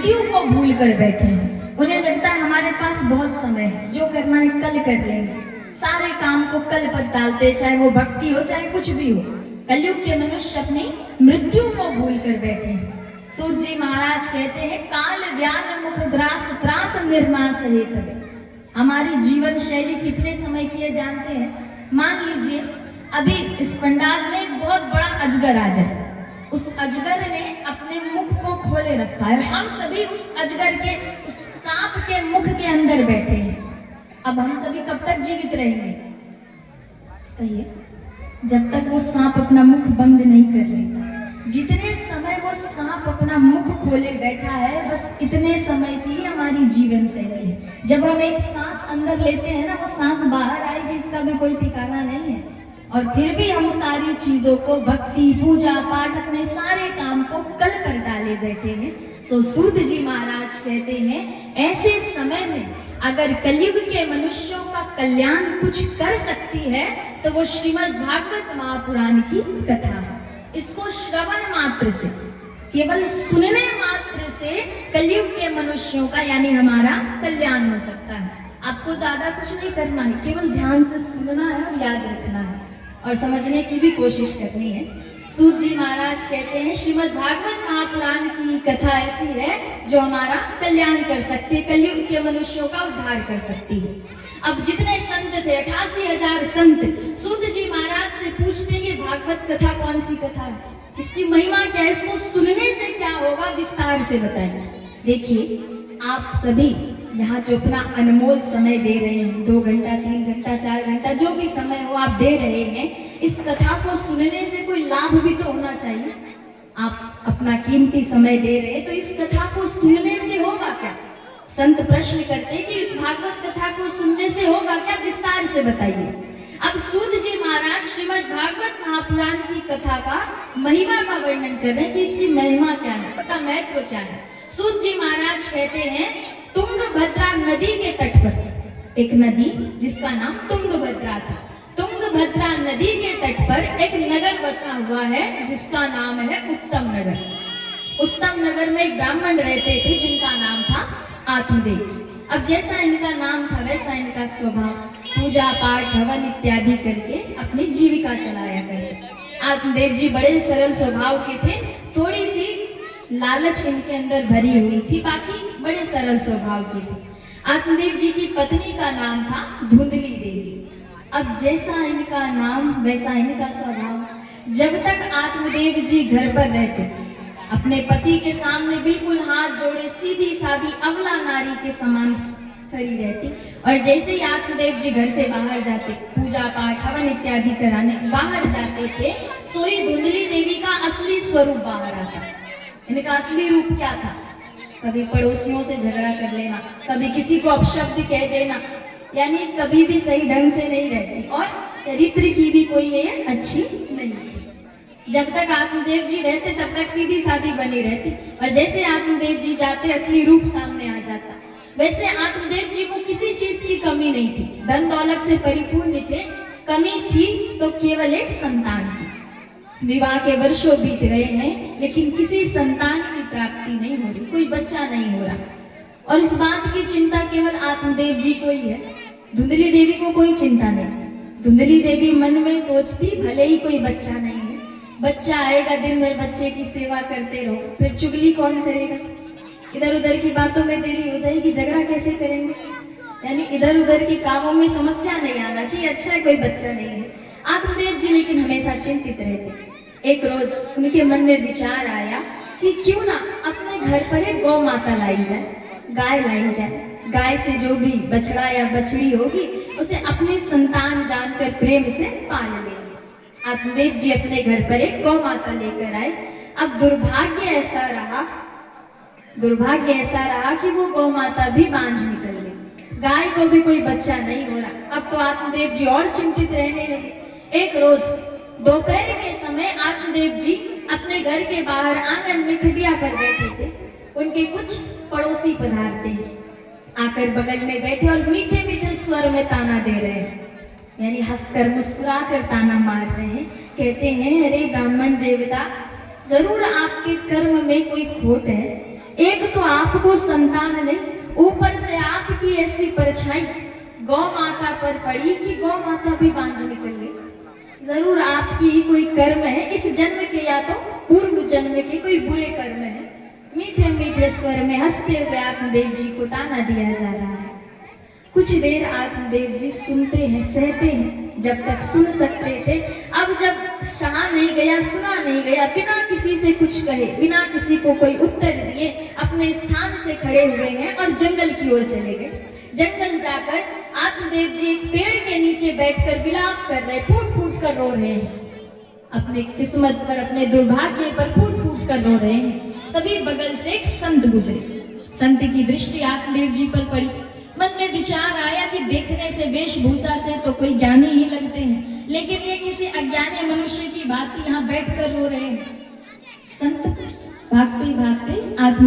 मृत्यु को भूल कर बैठे हैं। उन्हें लगता है हमारे पास बहुत समय है, जो करना है कल कर लेंगे, सारे काम को कल पर डालते, चाहे वो भक्ति हो चाहे कुछ भी हो। कलयुग के मनुष्य अपनी मृत्यु को भूल कर बैठे हैं। सूत जी महाराज कहते हैं, काल व्याल मुख ग्रास त्रास निर्मास हेतु। हमारी जीवन शैली कितने समय की है जानते हैं? मान लीजिए अभी इस पंडाल में एक बहुत बड़ा अजगर आ जाए, उस अजगर ने अपने मुख को खोले रखा है, हम सभी उस अजगर के, उस सांप के मुख के अंदर बैठे हैं। अब हम सभी कब तक जीवित रहेंगे? कहिए। जब तक वो सांप अपना मुख बंद नहीं कर लेता। जितने समय वो सांप अपना मुख खोले बैठा है, बस इतने समय की हमारी जीवन शैली है। जब हम एक सांस अंदर लेते हैं ना, वो सांस बाहर आएगी इसका भी कोई ठिकाना नहीं है। और फिर भी हम सारी चीजों को, भक्ति पूजा पाठ, अपने सारे काम को कल कर डाले बैठे हैं। सो सूत जी महाराज कहते हैं, ऐसे समय में अगर कलयुग के मनुष्यों का कल्याण कुछ कर सकती है तो वो श्रीमद् भागवत महापुराण की कथा है। इसको श्रवण मात्र से, केवल सुनने मात्र से कलयुग के मनुष्यों का यानी हमारा कल्याण हो सकता है। आपको ज्यादा कुछ नहीं करना है, केवल ध्यान से सुनना है और याद रखना है और समझने की भी कोशिश करनी है। सूत जी महाराज कहते हैं, श्रीमद् भागवत महापुराण की कथा ऐसी है जो हमारा कल्याण कर सकती है, कलयुग के मनुष्यों का उद्धार कर सकती है। अब जितने संत थे, 88,000 संत, सूत जी महाराज से पूछते हैं, ये भागवत कथा कौन सी कथा है, इसकी महिमा क्या है, इसको सुनने से क्या होगा, विस्तार से बताइए। देखिए, आप सभी यहाँ जो अपना अनमोल समय दे रहे हैं, 2 घंटा 3 घंटा 4 घंटा जो भी समय हो आप दे रहे हैं, इस कथा को सुनने से कोई लाभ भी तो होना चाहिए। आप अपना कीमती समय दे रहे हैं तो इस कथा को सुनने से होगा क्या? संत प्रश्न करते कि इस भागवत कथा को सुनने से होगा क्या, विस्तार से बताइए। अब सूत जी महाराज श्रीमद् भागवत महापुराण की कथा का महिमा का वर्णन कर रहे हैं कि इसकी महिमा क्या है, इसका महत्व क्या है। सूत जी महाराज कहते हैं, तुंगभद्रा नदी के तट पर एक नदी जिसका नाम तुंगभद्रा था, तुंगभद्रा नदी के तट पर एक नगर बसा हुआ है जिसका नाम है उत्तम नगर। उत्तम नगर में एक ब्राह्मण रहते थे जिनका नाम था आत्मदेव। अब जैसा इनका नाम था वैसा इनका स्वभाव, पूजा पाठ हवन इत्यादि करके अपनी जीविका चलाया करते। आत्मदेव जी बड़े सरल स्वभाव के थे, थोड़ी सी लालच इनके अंदर भरी हुई थी, बाकी बड़े सरल स्वभाव की थी। आत्मदेव जी की पत्नी का नाम था धुंधली देवी। अब जैसा इनका नाम वैसा इनका स्वभाव। जब तक आत्मदेव जी घर पर रहते, अपने पति के सामने बिल्कुल हाथ जोड़े सीधी सादी अबला नारी के समान खड़ी रहती, और जैसे ही आत्मदेव जी घर से बाहर जाते, पूजा पाठ हवन इत्यादि कराने बाहर जाते थे, सोई धुंधली देवी का असली स्वरूप बाहर आता। इनका असली रूप क्या था? कभी पड़ोसियों से झगड़ा कर लेना, कभी किसी को अपशब्द कह देना, यानी कभी भी सही ढंग से नहीं रहती और चरित्र की भी कोई ये अच्छी नहीं थी। जब तक आत्मदेव जी रहते तब तक सीधी सादी बनी रहती, और जैसे आत्मदेव जी जाते असली रूप सामने आ जाता। वैसे आत्मदेव जी को किसी चीज की कमी नहीं थी, धन दौलत से परिपूर्ण थे, कमी थी तो केवल एक संतान की। विवाह के वर्षों बीत रहे हैं लेकिन किसी संतान की प्राप्ति नहीं हो रही, कोई बच्चा नहीं हो रहा, और इस बात की चिंता केवल आत्मदेव जी को ही है, धुंधली देवी को कोई चिंता नहीं। धुंधली देवी मन में सोचती, भले ही कोई बच्चा नहीं है, बच्चा आएगा, दिन भर बच्चे की सेवा करते रहो, फिर चुगली कौन करेगा, इधर उधर की बातों में देरी हो जाएगी, झगड़ा कैसे करेंगे, यानी इधर उधर के कामों में समस्या नहीं आना चाहिए। अच्छा है कोई बच्चा नहीं है। आत्मदेव जी लेकिन हमेशा चिंतित रहते। एक रोज उनके मन में विचार आया कि क्यों ना अपने घर पर एक गौ माता लाई जाए, गाय लाई जाए। गाय से जो भी बछड़ा या बछड़ी होगी उसे अपनी संतान जानकर प्रेम से पाल लेंगे। आत्मदेव जी अपने घर पर एक गौ माता लेकर आए। अब दुर्भाग्य ऐसा रहा कि वो गौ माता भी बांझ निकल गई, गाय को भी कोई बच्चा नहीं हो रहा। अब तो आत्मदेव जी और चिंतित रहने लगे। एक रोज दोपहर के समय आत्मदेव जी अपने घर के बाहर आंगन में खटिया पर बैठे थे। उनके कुछ पड़ोसी पधारते हैं, आकर बगल में बैठे और मीठे मीठे स्वर में ताना दे रहे हैं, यानी हंसकर मुस्कुराकर ताना मार रहे हैं। कहते हैं, अरे ब्राह्मण देवता, जरूर आपके कर्म में कोई खोट है। एक तो आप आपको संतान नहीं, ऊपर से आपकी ऐसी परछाई गौ माता पर पड़ी कि गौ माता भी बांझ निकल गई। जरूर आपकी ही कोई कर्म है इस जन्म के, या तो पूर्व जन्म के कोई बुरे कर्म है। मीठे मीठे स्वर में हंसते हुए आत्मदेव जी को ताना दिया जा रहा है। कुछ देर आत्मदेव जी सुनते हैं, सहते हैं, जब तक सुन सकते थे। अब जब सहा नहीं गया, सुना नहीं गया, बिना किसी से कुछ कहे, बिना किसी को कोई उत्तर दिए अपने स्थान से खड़े हुए हैं और जंगल की ओर चले गए। जंगल जाकर आत्मदेव जी एक पेड़ के नीचे बैठकर विलाप कर रहे, फूट फूट कर रो रहे हैं, अपने किस्मत पर, अपने दुर्भाग्य पर फूट फूट कर रो रहे हैं। तभी बगल से एक संत गुजरे। संत की दृष्टि आत्मदेव जी पर पड़ी। मन में विचार आया कि देखने से, वेशभूषा से तो कोई ज्ञानी ही लगते हैं, लेकिन ये किसी अज्ञानी मनुष्य की भांति यहाँ बैठकर रो रहे हैं। संत भागते भागते आत्म